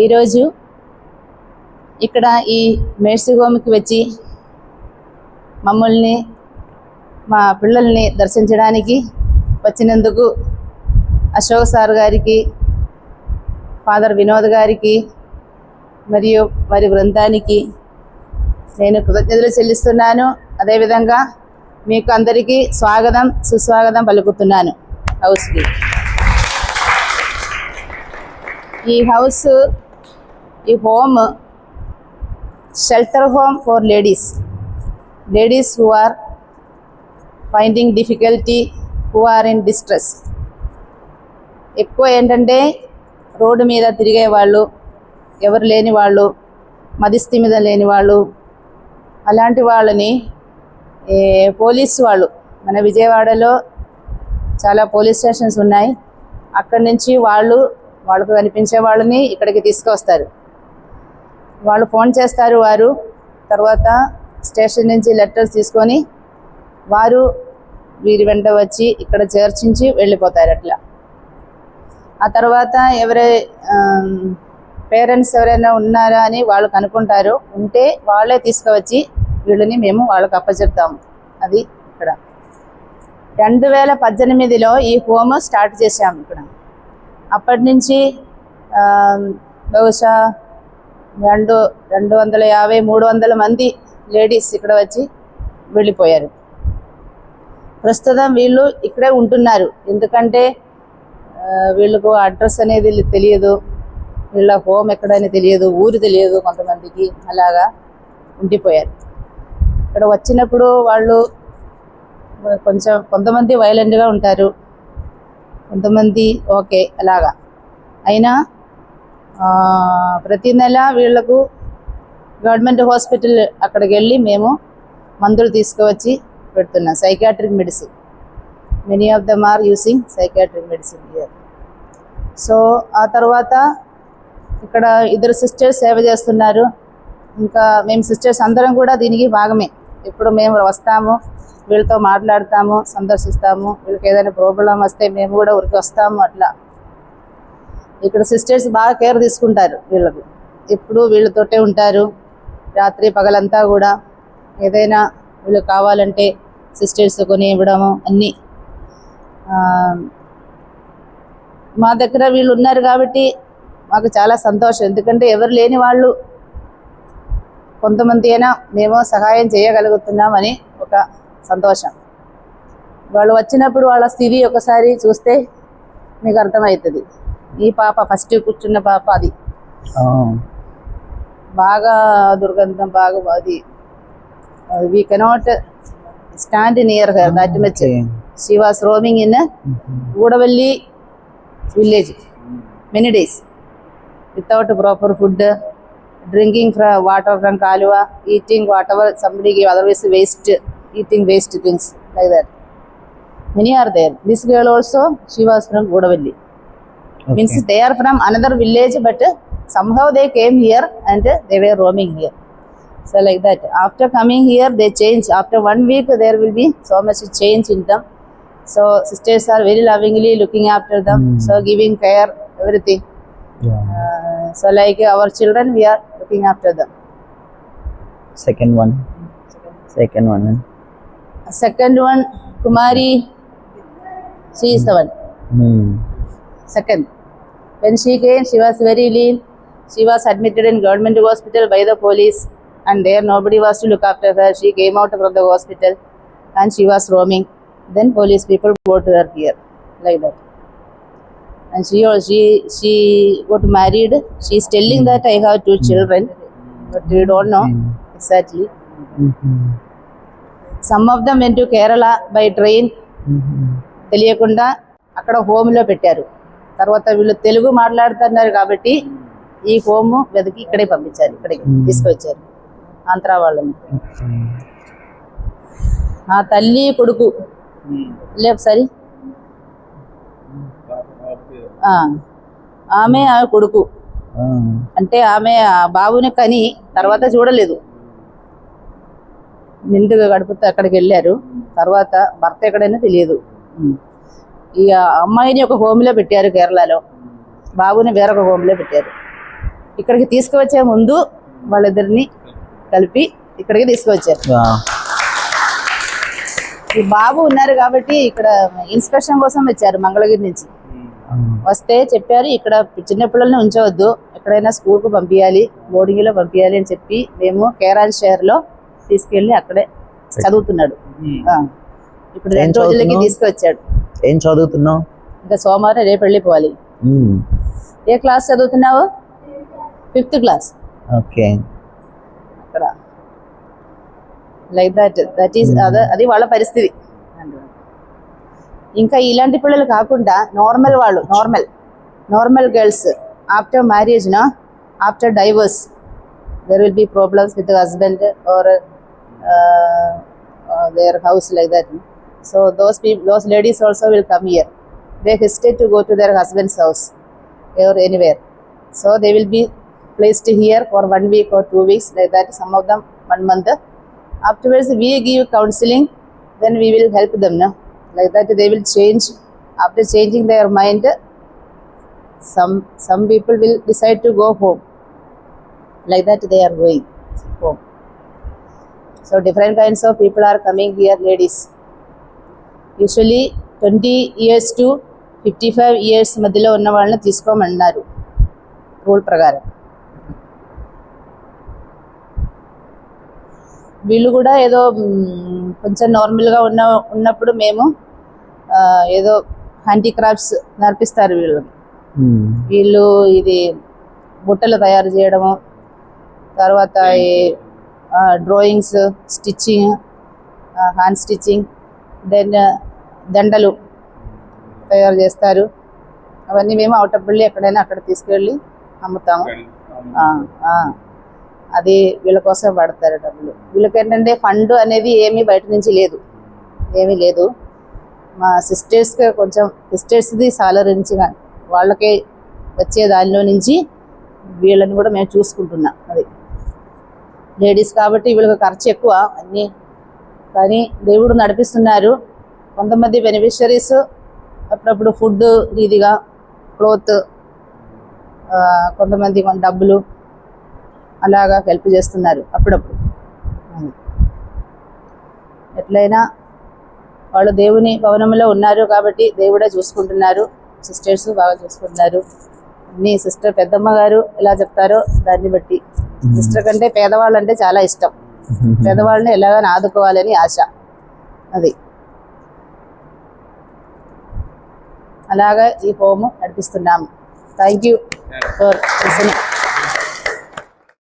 ఈరోజు ఇక్కడ ఈ మేడ్సి హోమ్కి వచ్చి మమ్మల్ని మా పిల్లల్ని దర్శించడానికి వచ్చినందుకు అశోక్ సార్ గారికి, ఫాదర్ వినోద్ గారికి మరియు వారి బృందానికి నేను కృతజ్ఞతలు చెల్లిస్తున్నాను. అదేవిధంగా మీకు అందరికీ స్వాగతం సుస్వాగతం పలుకుతున్నాను హౌస్కి. ఈ home shelter home for ladies who are finding difficulty, who are in distress. ఎక్కువ ఏంటంటే రోడ్డు మీద తిరిగే వాళ్ళు, ఎవరు లేని వాళ్ళు, మదిస్థిమిత లేని వాళ్ళు, అలాంటి వాళ్ళని పోలీసు వాళ్ళు, మన విజయవాడలో చాలా పోలీస్ స్టేషన్స్ ఉన్నాయి, అక్కడి నుంచి వాళ్ళకు కనిపించే వాళ్ళని ఇక్కడికి తీసుకొస్తారు. వాళ్ళు ఫోన్ చేస్తారు, వారు తర్వాత స్టేషన్ నుంచి లెటర్స్ తీసుకొని వారు వీరి వెంట వచ్చి ఇక్కడ చేర్చించి వెళ్ళిపోతారు. అట్లా ఆ తర్వాత పేరెంట్స్ ఎవరైనా ఉన్నారా అని వాళ్ళు కనుక్కుంటారు. ఉంటే వాళ్ళే తీసుకువచ్చి వీళ్ళని మేము వాళ్ళకి అప్పచెప్తాము. అది ఇక్కడ 2018లో ఈ హోమ్ స్టార్ట్ చేశాము. ఇక్కడ అప్పటి నుంచి బహుశా 250-300 మంది లేడీస్ ఇక్కడ వచ్చి వెళ్ళిపోయారు. ప్రస్తుతం వీళ్ళు ఇక్కడే ఉంటున్నారు. ఎందుకంటే వీళ్ళకు అడ్రస్ అనేది తెలియదు, వీళ్ళ హోమ్ ఎక్కడని తెలియదు, ఊరు తెలియదు కొంతమందికి. అలాగా ఉండిపోయారు. ఇక్కడ వచ్చినప్పుడు వాళ్ళు కొంతమంది వైలెంట్గా ఉంటారు, కొంతమంది ఓకే అలాగా. అయినా ప్రతి నెల వీళ్లకు గవర్నమెంట్ హాస్పిటల్ అక్కడికి వెళ్ళి మేము మందులు తీసుకువచ్చి పెడుతున్నాం. Psychiatric medicine, many of them are using psychiatric medicine here. So ఆ తర్వాత ఇక్కడ 2 సిస్టర్స్ సేవ చేస్తున్నారు. ఇంకా మేము సిస్టర్స్ అందరం కూడా దీనికి భాగమే. ఇప్పుడు మేము వస్తాము, వీళ్ళతో మాట్లాడతాము, సందర్శిస్తాము. వీళ్ళకి ఏదైనా ప్రాబ్లం వస్తే మేము కూడా ఊరికి వస్తాము. అట్లా ఇక్కడ సిస్టర్స్ బాగా కేర్ తీసుకుంటారు. వీళ్ళకు ఎప్పుడు వీళ్ళతోటే ఉంటారు, రాత్రి పగలంతా కూడా. ఏదైనా వీళ్ళకి కావాలంటే సిస్టర్స్ కొని ఇవ్వడము అన్నీ. మా దగ్గర వీళ్ళు ఉన్నారు కాబట్టి మాకు చాలా సంతోషం. ఎందుకంటే ఎవరు లేని వాళ్ళు కొంతమంది అయినా మేము సహాయం చేయగలుగుతున్నామని ఒక సంతోషం. వాళ్ళు వచ్చినప్పుడు వాళ్ళ స్థితి ఒకసారి చూస్తే మీకు అర్థమవుతుంది. ఈ పాప ఫస్ట్ కూర్చున్న పాప, అది బాగా దుర్గంధం, బాగా అది we cannot stand near her that much. She was roaming in Gudavalli village many days without proper food, drinking water from kaluva, eating whatever somebody gave, otherwise eating waste things like that. Many are there. This girl also, she was from Godavalli. Okay. Means they are from another village, but somehow they came here and they were roaming here. So like that. After coming here, they change. After 1 week, there will be so much change in them. So sisters are very lovingly looking after them. So giving care, everything. Yeah. So like our children, we are looking after them. Second one, Kumari, she is the one. Second, when she came, she was very lean. She was admitted in government hospital by the police, and there nobody was to look after her. She came out from the hospital and she was roaming. Then police people brought her here, like that. And she got married. She is telling that I have 2 children, but we don't know exactly. Some of them went to Kerala by train. తెలియకుండా అక్కడ హోమ్లో పెట్టారు. తర్వాత వీళ్ళు తెలుగు మాట్లాడుతున్నారు కాబట్టి ఈ home వెతికి ఇక్కడే పంపించారు, ఇక్కడికి తీసుకొచ్చారు ఆంధ్ర వాళ్ళని. ఆ తల్లి కొడుకు ఒకసారి ఆమె కొడుకు అంటే ఆమె బాబుని కని తర్వాత చూడలేదు, నిండుగా గడుపుతూ అక్కడికి వెళ్ళారు. తర్వాత భర్త ఎక్కడైనా తెలియదు. ఈ అమ్మాయిని ఒక హోమ్లో పెట్టారు కేరళలో. బాబుని వేరొక హోమ్లో పెట్టారు. ఇక్కడికి తీసుకువచ్చే ముందు వాళ్ళిద్దరిని కలిపి ఇక్కడికి తీసుకువచ్చారు. ఈ బాబు ఉన్నారు కాబట్టి ఇక్కడ ఇన్స్పెక్షన్ కోసం వచ్చారు మంగళగిరి నుంచి. వస్తే చెప్పారు ఇక్కడ చిన్న పిల్లల్ని ఉంచవద్దు, ఎక్కడైనా స్కూల్కు పంపించాలి, బోర్డింగ్లో పంపించాలి అని చెప్పి మేము కేరాన్ షేర్లో తీసుకెళ్ళి అక్కడే చదువుతున్నాడు. ఇప్పుడు 2 రోజులకి తీసుకువచ్చాడు. ఏం చదువుతున్నావు? ఇంకా సోమవారం రేపు వెళ్ళిపోవాలి. ఏ క్లాస్ చదువుతున్నావు? 5th class. ఓకే. అక్కడ లైక్ దట్ ఈస్ అది వాళ్ళ పరిస్థితి. ఇంకా ఇలాంటి పిల్లలు కాకుండా నార్మల్ వాళ్ళు, normal girls after marriage after divorce there will be problems with the husband or their house like that. So those ladies also will come here. They hesitate to go to their husband's house or anywhere. So they will be placed here for 1 week or 2 weeks like that. Some of them 1 month. Afterwards we give counseling. Then we will help them. No? Like that they will change. After changing their mind, some people will decide to go home. Like that they are going home. So different kinds of people are coming here, ladies. Usually 20 years to 55 years మధ్యలో ఉన్న వాళ్ళని తీసుకోమన్నారు rule ప్రకారం. వీళ్ళు కూడా ఏదో కొంచెం నార్మల్గా ఉన్నప్పుడు మేము ఏదో హ్యాండీక్రాఫ్ట్స్ నేర్పిస్తారు వీళ్ళకి. వీళ్ళు ఇది బుట్టలు తయారు చేయడము, తర్వాత ఈ drawings, stitching, hand stitching, then దండలు తయారు చేస్తారు. అవన్నీ మేము అవుట్ ఆఫ్ వెళ్ళి ఎక్కడైనా అక్కడ తీసుకెళ్ళి అమ్ముతాము. అది వీళ్ళ కోసం వాడతారు డబ్బులు. వీళ్ళకి ఏంటంటే ఫండ్ అనేది ఏమీ బయట నుంచి ఏమీ లేదు. మా సిస్టర్స్కి కొంచెం సిస్టర్స్ది సాలరీ నుంచి వాళ్ళకే వచ్చే దానిలో నుంచి వీళ్ళని కూడా మేము చూసుకుంటున్నాం. అది లేడీస్ కాబట్టి వీళ్ళకి ఖర్చు ఎక్కువ అన్నీ, కానీ దేవుడు నడిపిస్తున్నారు. కొంతమంది బెనిఫిషరీస్ అప్పుడప్పుడు ఫుడ్ రీతిగా, క్లోత్, కొంతమంది డబ్బులు అలాగా హెల్ప్ చేస్తున్నారు అప్పుడప్పుడు. ఎట్లయినా వాళ్ళు దేవుని భవనంలో ఉన్నారు కాబట్టి దేవుడే చూసుకుంటున్నారు. సిస్టర్స్ బాగా చూసుకుంటున్నారు. అన్నీ సిస్టర్ పెద్దమ్మ గారు ఎలా చెప్తారో దాన్ని బట్టి. సిస్టర్ కంటే పేదవాళ్ళంటే చాలా ఇష్టం. పేదవాళ్ళని ఎలాగైనా ఆదుకోవాలని ఆశ. అది అలాగా ఈ హోము నడిపిస్తున్నాము. Thank you for listening.